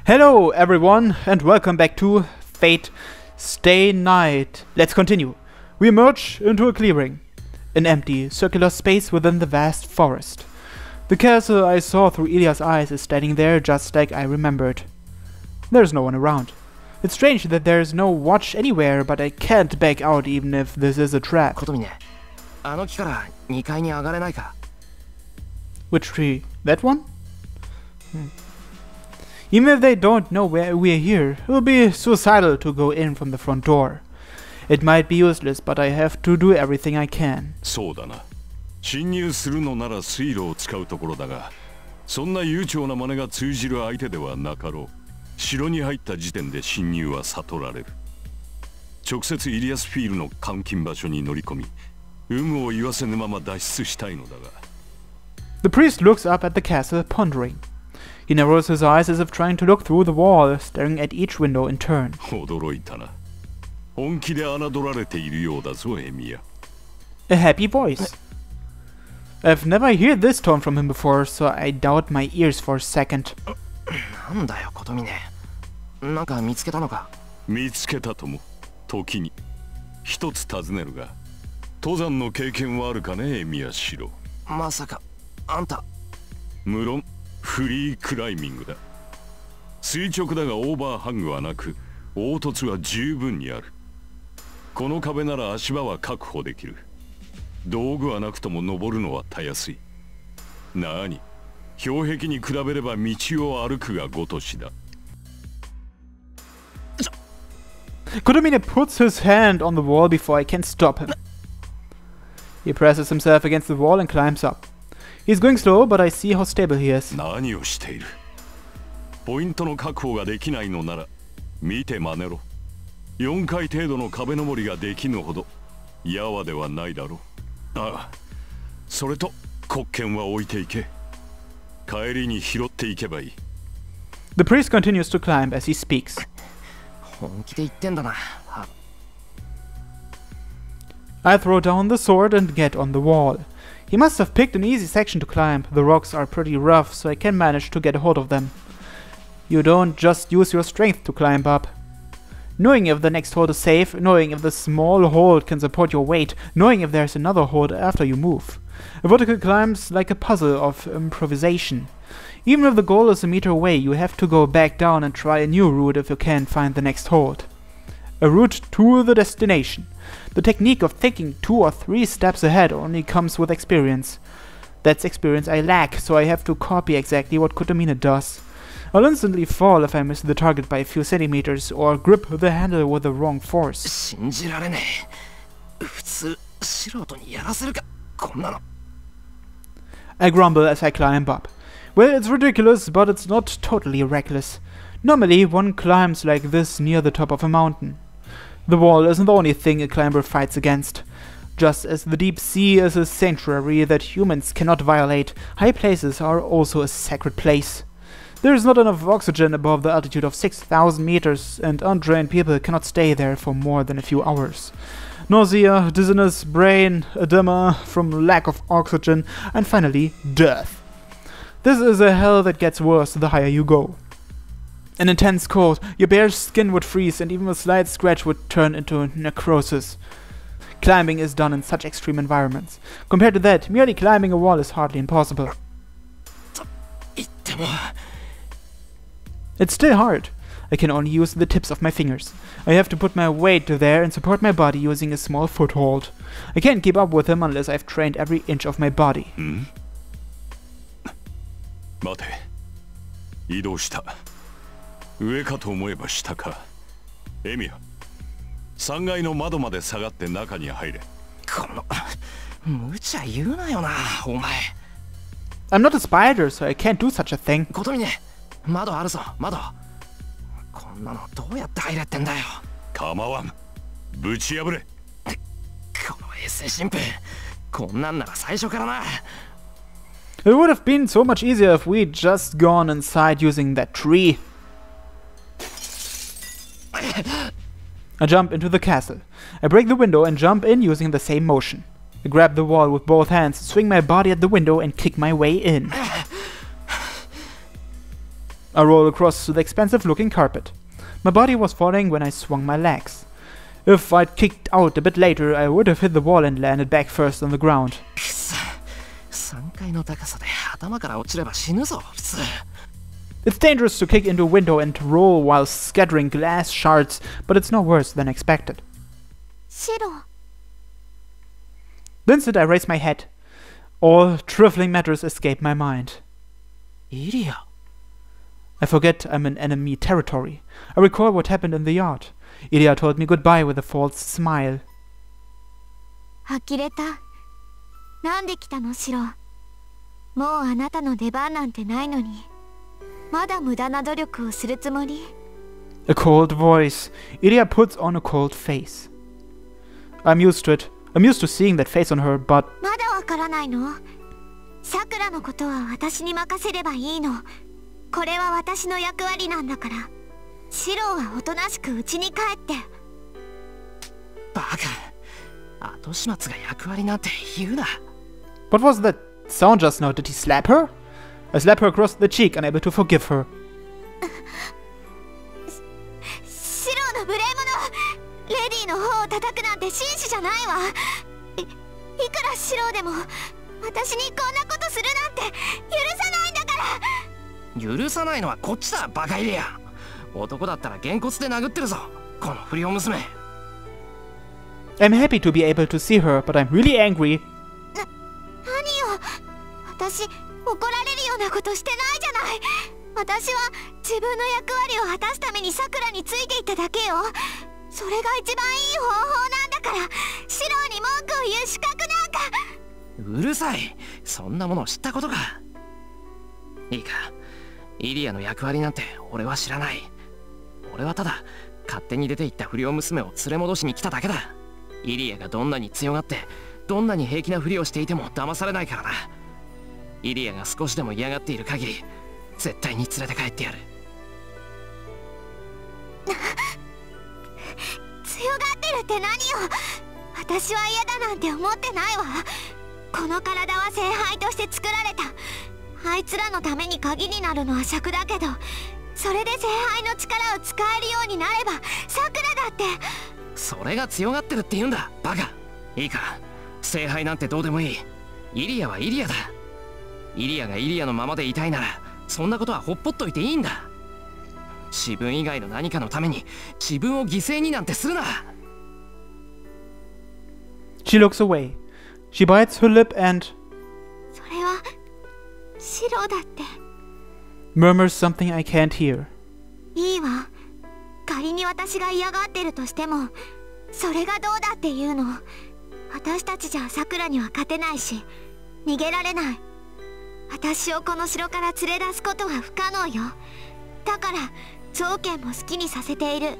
Hello everyone and welcome back to Fate Stay Night. Let's continue. We emerge into a clearing, an empty, circular space within the vast forest. The castle I saw through Ilya's eyes is standing there just like I remembered. There's no one around. It's strange that there's no watch anywhere, but I can't back out even if this is a trap. Which tree? That one? Even if they don't know why we're here, it would be suicidal to go in from the front door. It might be useless, but I have to do everything I can. そうだな。侵入するのなら水路を使うところだが、そんな悠長な真似が通じる相手ではなかろう。城に入った時点で侵入は悟られる。直接イリアスフィールの監禁場所に乗り込み、有無を言わせぬまま脱出したいのだが。The priest looks up at the castle, pondering. He narrows his eyes as if trying to look through the wall, staring at each window in turn. 驚いたな。本気で侮られているようだぞ、エミヤ。A happy voice. I've never heard this tone from him before, so I doubt my ears for a second. なんだよ、琴峰。なんか見つけたのか？見つけたとも、時に。一つ尋ねるが、登山の経験はあるかね、エミヤシロ。まさか、あんた。無論、フリークライミングだ。垂直だがオーバーハングはなく、凹凸は十分にある。この壁なら足場は確保できる。道具はなくとも登るのはたやすい。なに、氷壁に比べれば道を歩くがごとしだ。Kudomine puts his hand on the wall before I can stop him. He presses himself against the wall and climbs up. He's going slow, but I see how stable he is. 何をしている？ポイントの確保ができないのなら、見て真似ろ。4階程度の壁登りができぬほど、やわではないだろう。ああ、それと、黒剣は置いていけ。帰りに拾っていけばいい。The priest continues to climb as he speaks. 本気で言ってんだな。I throw down the sword and get on the wall. He must have picked an easy section to climb. The rocks are pretty rough, so I can manage to get a hold of them. You don't just use your strength to climb up. Knowing if the next hold is safe, knowing if the small hold can support your weight, knowing if there's another hold after you move. A vertical climb's like a puzzle of improvisation. Even if the goal is a meter away, you have to go back down and try a new route if you can't find the next hold. A route to the destination. The technique of thinking 2 or 3 steps ahead only comes with experience. That's experience I lack, so I have to copy exactly what Kudomine does. I'll instantly fall if I miss the target by a few centimeters or grip the handle with the wrong force. 信じられねえ。普通、素人にやらせるか、こんなの。I grumble as I climb up. Well, it's ridiculous, but it's not totally reckless. Normally, one climbs like this near the top of a mountain. The wall isn't the only thing a climber fights against. Just as the deep sea is a sanctuary that humans cannot violate, high places are also a sacred place. There is not enough oxygen above the altitude of 6,000 meters, and untrained people cannot stay there for more than a few hours. Nausea, dizziness, brain edema from lack of oxygen, and finally, death. This is a hell that gets worse the higher you go. An intense cold, your bare skin would freeze, and even a slight scratch would turn into necrosis. Climbing is done in such extreme environments. Compared to that, merely climbing a wall is hardly impossible. It's still hard. I can only use the tips of my fingers. I have to put my weight there and support my body using a small foothold. I can't keep up with him unless I've trained every inch of my body. 待て。移動した。上かと思えば下か。エミヤ、3階の窓まで下がって中に入れ。この、無茶言うなよな、お前。I'm not a spider, so I can't do such a thing. 琴峰、窓あるぞ、窓。こんなのどうやって入れってんだよ。構わん。ぶち破れ。この衛星神父、こんなんなら最初からな。It would have been so much easier if we'd just gone inside using that tree. I jump into the castle. I break the window and jump in using the same motion. I grab the wall with both hands, swing my body at the window and kick my way in. I roll across the expensive-looking carpet. My body was falling when I swung my legs. If I'd kicked out a bit later, I would have hit the wall and landed back first on the ground. くそ、3階の高さで頭から落ちれば死ぬぞ、普通。It's dangerous to kick into a window and roll while scattering glass shards, but it's no worse than expected. 白。 The instant I raise my head, all trifling matters escape my mind. イリア。 I forget I'm in enemy territory. I recall what happened in the yard. Ilya told me goodbye with a false smile. 呆れた。なんで来たの、シロ。もうあなたの出番なんてないのに。まだ無駄な努力をするつもり？ A cold voice. Ilya puts on a cold face. I'm used to it. I'm used to seeing that face on her, but まだわからないの？さくらのことは私に任せればいいの。これは私の役割なんだから。シロはおとなしく家に帰って。バカ。後始末が役割なんて言うな。what was that sound just now? Did he slap her? I slap her across the cheek, unable to forgive her. シロの無礼者。レディの方を叩くなんて紳士じゃないわ。いくらシロでも私にこんなことするなんて許さないんだから。許さないのはこっちだ、バカイリア。男だったらげんこつで殴ってるぞ、この不良娘。I'm happy to be able to see her, but I'm really angry. 何よ、私怒られるようなことしてないじゃない。私は自分の役割を果たすためにさくらについていっただけよ。それが一番いい方法なんだから、シロに文句を言う資格なんか。うるさい、そんなものを知ったことか。いいか、イリアの役割なんて俺は知らない。俺はただ勝手に出て行った不良娘を連れ戻しに来ただけだ。イリアがどんなに強がってどんなに平気なふりをしていても騙されないからな。イリアが少しでも嫌がっている限り絶対に連れて帰ってやる。強がってるって何よ。私は嫌だなんて思ってないわ。この体は聖杯として作られた。あいつらのために鍵になるのは尺だけど、それで聖杯の力を使えるようになればさくらだって。それが強がってるって言うんだ、バカ。いいか、聖杯なんてどうでもいい。イリアはイリアだ。イリアがイリアのままでいたいならそんなことはほっぽっといていいんだ。自分以外の何かのために自分を犠牲になんてするな。 She looks away. She bites her lip and それはシロだって。 murmurs something I can't hear. いいわ。仮に私が嫌がってるとしても、それがどうだっていうの。私たちじゃさくらには勝てないし、逃げられない。私をこの城から連れ出すことは不可能よ。だから条件も好きにさせている。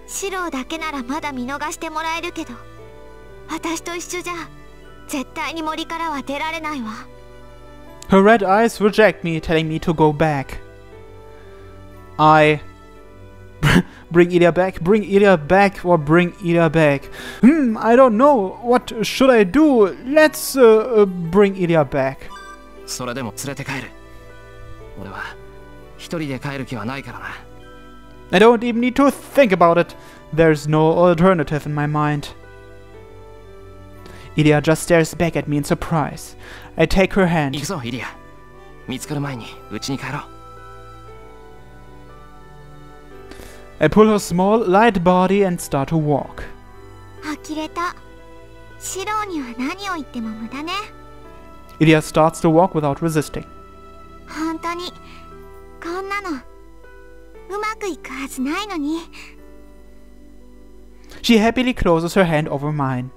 シロだけならまだ見逃してもらえるけど、私と一緒じゃ絶対に森からは出られないわ。 Her red eyes reject me, telling me to go back. I bring Ilya back, bring Ilya back, or bring Ilya back. I don't know. What should I do? Let's bring Ilya back. それでも連れて帰る。俺は一人で帰る気はないからな。 I don't even need to think about it. There's no alternative in my mind. Ilya just stares back at me in surprise. I take her 行 hand. くぞイリア。見つかる前に家に帰ろう。 I pull her small, light body and start to walk. 呆れた。シロには何を言っても無駄ね。 Ilya starts to walk without resisting. 本当にこんなのうまくいくはずないのに。 She happily closes her hand over mine.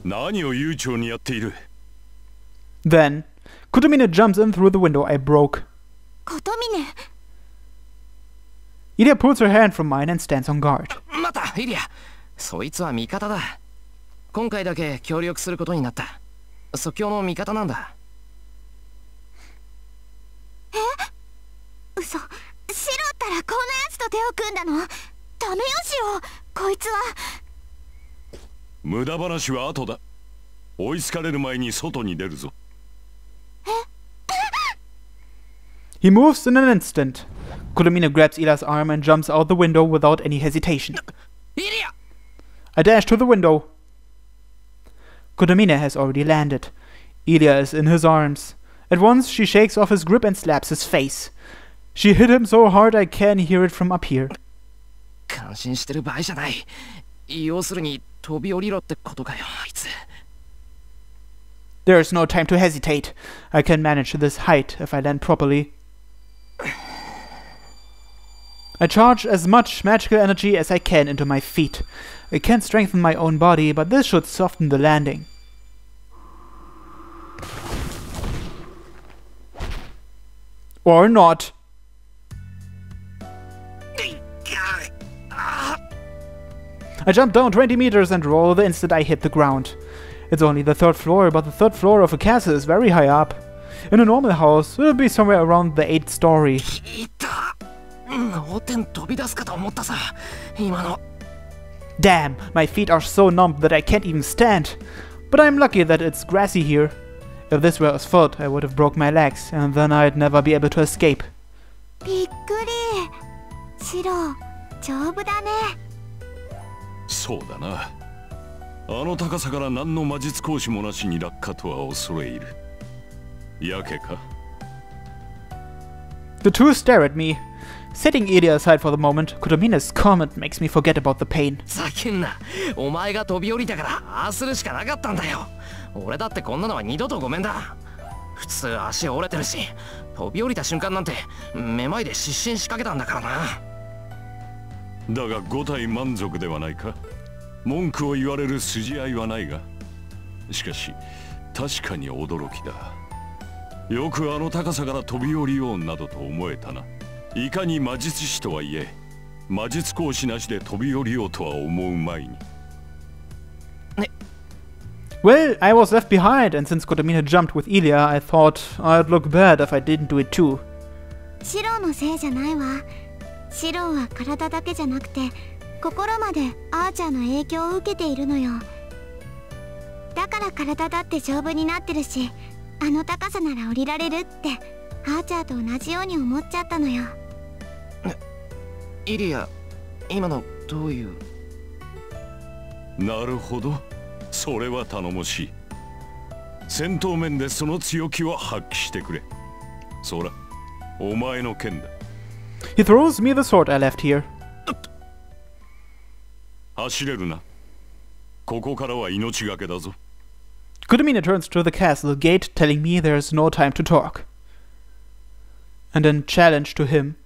何を悠長にやっている。 Then, Kutomine jumps in through the window I broke. 琴峰。 Ilya pulls her hand from mine and stands on guard. 待ったイリア、そいつは味方だ。今回だけ協力することになった。即興の味方なんだ。嘘。シロったらこんなやつと手を組んだの？ダメよシロ、こいつは。無駄話は後だ。追いつかれる前に外に出るぞ。He moves in an instant. Kuromine grabs Ilya's arm and jumps out the window without any hesitation. Ilya! I dash to the window. Kuromine has already landed. Ilya is in his arms. At once she shakes off his grip and slaps his face. She hit him so hard I can hear it from up here. 感心してる場合じゃない。要するに飛び降りろってことかよ、あいつ。There is no time to hesitate. I can manage this height if I land properly. I charge as much magical energy as I can into my feet. I can't strengthen my own body, but this should soften the landing. Or not. I jump down 20 meters and roll the instant I hit the ground. It's only the 3rd floor, but the 3rd floor of a castle is very high up. In a normal house, it'll be somewhere around the 8th story. いた。脳天飛び出すかと思ったさ。今の。Damn, my feet are so numb that I can't even stand. But I'm lucky that it's grassy here. If this were asphalt, I would have broke my legs, and then I'd never be able to escape. びっくり。シロ、丈夫だね。そうだな。あの高さから何の魔術講師もなしに落下とは恐れ入る。やけか？ The two stare at me. Setting Ilya aside for the moment, Kuromine's comment makes me forget about the pain. 叫んな。お前が飛び降りたからああするしかなかったんだよ。俺だってこんなのは二度とごめんだ。普通足折れてるし、飛び降りた瞬間なんてめまいで失神しかけたんだからな。だが5体満足ではないか。文句を言われる筋合いはないが、しかし確かに驚きだ。よくあの高さから飛び降りようなどと思えたな。いかに魔術師とはいえ、魔術講師なしで飛び降りようとは思う前に。Well, I was left behind, and since Kuromine jumped with Ilya, I thought I'd look bad if I didn't do it too. シロのせいじゃないわ。シロは体だけじゃなくて心までアーチャーの影響を受けているのよ。だから体だって丈夫になってるし、あの高さなら降りられるってアーチャーと同じように思っちゃったのよ。イリア、今のどういう？なるほど、それは頼もしい。戦闘面でその強気を発揮してくれ。そら、お前の剣だ。He throws me the sword I left here. 走れるな。ここからは命がけだぞ。Kuromine turns to the castle gate, telling me there's no time to talk. And in challenge to him,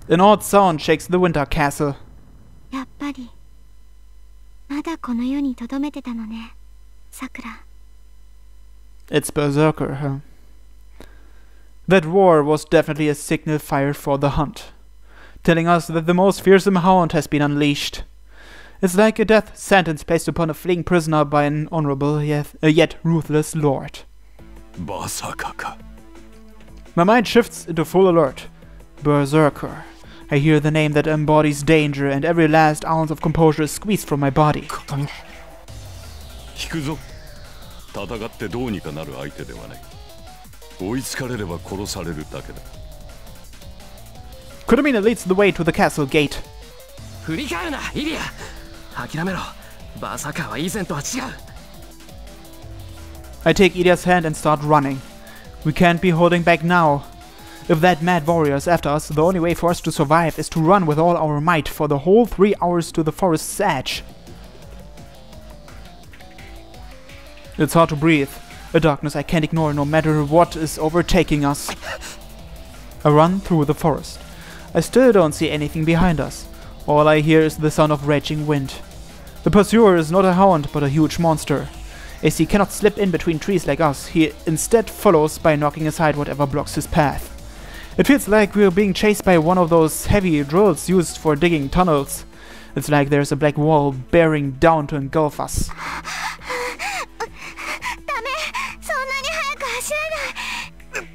an odd sound shakes the winter castle. やっぱりまだこの世に留めてたのね、さくら。 It's Berserker, huh? That roar was definitely a signal fired for the hunt, telling us that the most fearsome hound has been unleashed. It's like a death sentence placed upon a fleeing prisoner by an honorable yet ruthless lord. バサカか。 My mind shifts into full alert. Berserker. I hear the name that embodies danger, and every last ounce of composure is squeezed from my body. 引くぞ。戦ってどうにかなる相手ではない。追いつかれれば殺されるだけだ。Kuromine leads the way to the castle gate. 振り返るな、イリア。諦めろ。バーサーカーは以前とは違う。I take Ilya's hand and start running. We can't be holding back now. If that mad warrior is after us, the only way for us to survive is to run with all our might for the whole 3 hours to the forest's edge. It's hard to breathe, a darkness I can't ignore no matter what is overtaking us. I run through the forest. I still don't see anything behind us. All I hear is the sound of raging wind. The pursuer is not a hound, but a huge monster. As he cannot slip in between trees like us, he instead follows by knocking aside whatever blocks his path. It feels like we're being chased by one of those heavy drills used for digging tunnels. It's like there's a black wall bearing down to engulf us. ダメ、そんなに早く走れない。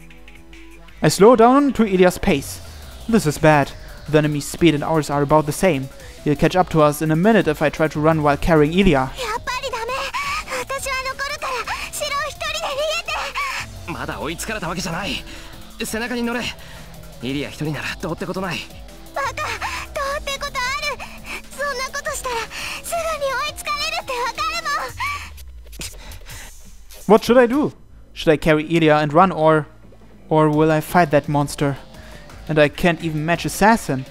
I slow down to Ilya's pace. This is bad. The enemy's speed and ours are about the same. He'll catch up to us in a minute if I try to run while carrying Ilya. やっぱりダメ。私は残るから、シロ一人で逃げて。まだ追いつかれたわけじゃない。背中に乗れ。イリア一人ならどうってことない。バカ、どうってことある。そんなことしたらすぐに追いつかれるってわかるもん。 What should I do? Should I carry Ilya and run, or will I fight that monster? And I can't even match Assassin.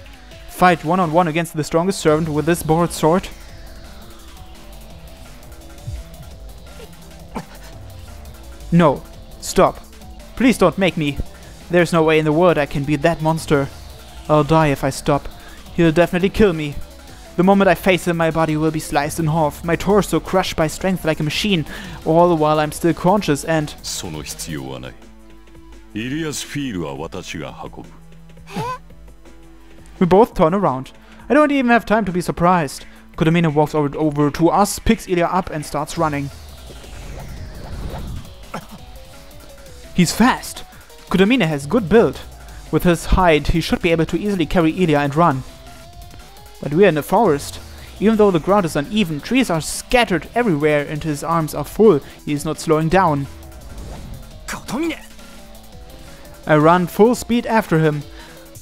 Fight one-on-one against the strongest servant with this borrowed sword? No. Stop. Please don't make me. There's no way in the world I can beat that monster. I'll die if I stop. He'll definitely kill me. The moment I face him, my body will be sliced in half, my torso crushed by strength like a machine, all while I'm still conscious and... その必要はない。イリアスフィールは私が運ぶ。We both turn around. I don't even have time to be surprised. Kodamine walks over to us, picks Ilya up and starts running. He's fast. Kodamine has good build. With his height, he should be able to easily carry Ilya and run. But we're in a forest. Even though the ground is uneven, trees are scattered everywhere and his arms are full. He is not slowing down. I run full speed after him.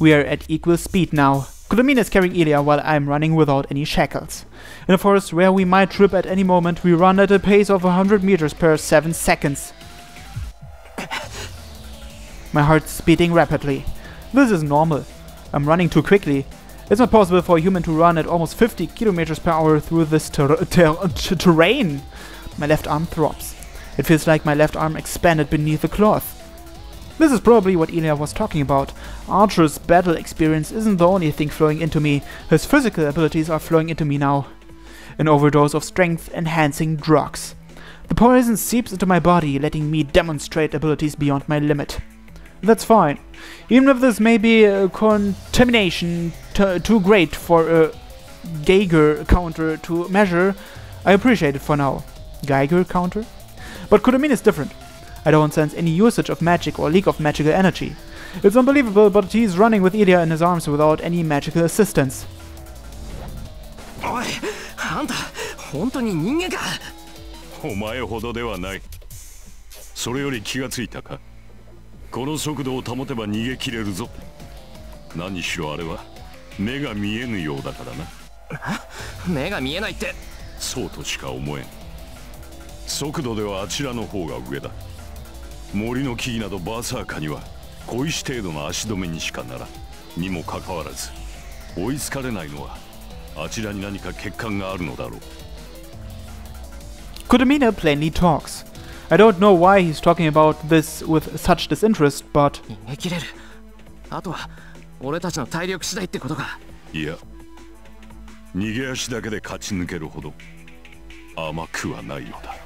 We are at equal speed now. Kodamine is carrying Ilya while I'm running without any shackles. In a forest where we might trip at any moment, we run at a pace of 100 meters per 7 seconds. My heart's beating rapidly. This is normal. I'm running too quickly. It's not possible for a human to run at almost 50 kilometers per hour through this terrain. My left arm throbs. It feels like my left arm expanded beneath the cloth. This is probably what Ilya was talking about. Archer's battle experience isn't the only thing flowing into me. His physical abilities are flowing into me now. An overdose of strength-enhancing drugs. The poison seeps into my body, letting me demonstrate abilities beyond my limit. That's fine. Even if this may be a contamination too great for a Geiger counter to measure, I appreciate it for now. Geiger counter? But Kodamine is different. I don't sense any usage of magic or leak of magical energy. It's unbelievable, but he's running with Ilya in his arms without any magical assistance. おい、あんた本当に人間か。お前ほどではない。それより気がついたか。この速度を保てば逃げ切れるぞ。何しろあれは目が見えぬようだからな。目が見えないって。そうとしか思えん。速度ではあちらの方が上だ。森の木々などバーサーカーには小石程度の足止めにしかならん。にもかかわらず追いつかれないのはあちらに何か欠陥があるのだろう。Kodamine plainly talks. I don't know why he's talking about this with such disinterest, but... 逃げ切れる。あとは俺たちの体力次第ってことか。いや、逃げ足だけで勝ち抜けるほど甘くはないようだ。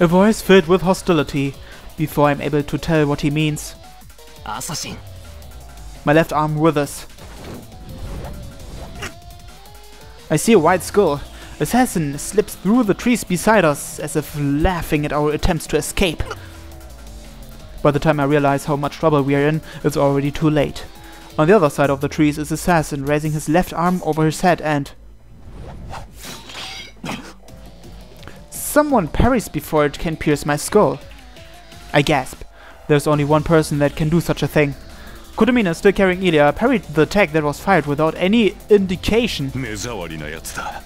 A voice filled with hostility, before I'm able to tell what he means. アサシン。My left arm withers. I see a white skull. Assassin slips through the trees beside us, as if laughing at our attempts to escape. By the time I realize how much trouble we are in, it's already too late. On the other side of the trees is Assassin, raising his left arm over his head and... Someone parries before it can pierce my skull. I gasp. There's only one person that can do such a thing. Kodamine, still carrying Ilya, parried the attack that was fired without any indication. 目障りなやつだ。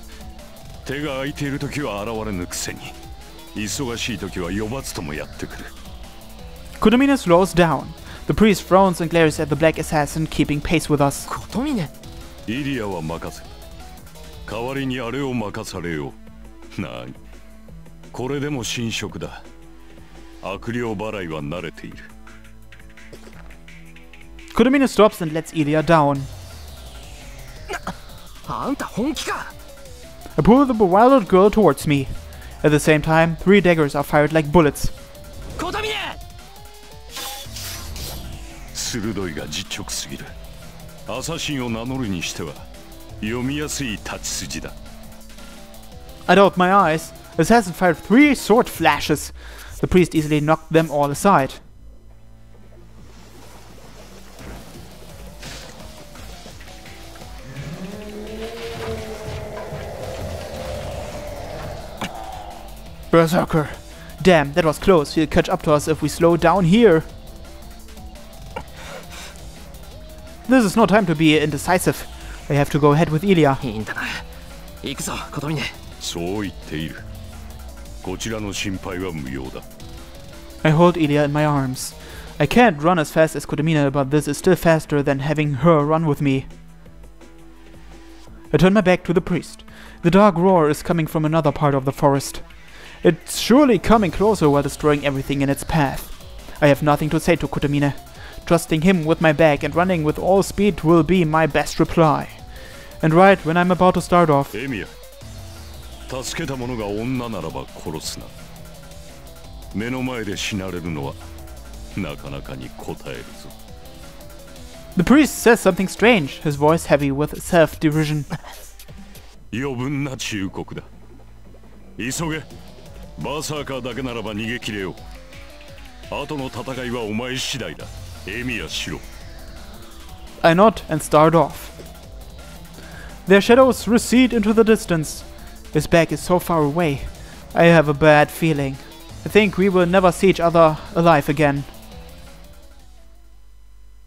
手が空いている時は現れぬくせに、忙しい時は呼ばずともやってくる。Kodamine slows down. The priest frowns and glares at the black assassin, keeping pace with us. コトミネ。イリアは任せ。代わりにあれを任されよう。なに、これでも神職だ。悪霊払いは慣れている。Kodamine stops and lets Ilya down. あんた本気か。I pull the bewildered girl towards me. At the same time, 3 daggers are fired like bullets. コトミネ。鋭いが実直すぎる。アサシンを名乗るにしては読みやすい太刀筋だ。I doubt my eyes. Assassin fired 3 sword flashes. The priest easily knocked them all aside. Berserker! Damn, that was close. He'll catch up to us if we slow down here. This is no time to be indecisive. I have to go ahead with Ilya. いいんだな。行くぞ、琴峰。そう言っている。こちらの心配は無用だ。I hold Ilya in my arms. I can't run as fast as Kotomina, but this is still faster than having her run with me. I turn my back to the priest. The dark roar is coming from another part of the forest. It's surely coming closer while destroying everything in its path. I have nothing to say to Kotomina. Trusting him with my bag and running with all speed will be my best reply. And right when I'm about to start off... エミヤ、助けた者が女ならば殺すな。目の前で死なれるのはなかなかに応えるぞ。The priest says something strange, his voice heavy with self-derision. 余分な忠告だ。急げ。バーサーカーだけならば逃げ切れよう。後の戦いはお前次第だ。エミヤしろ。I nod and start off. Their shadows recede into the distance. His back is so far away. I have a bad feeling. I think we will never see each other alive again.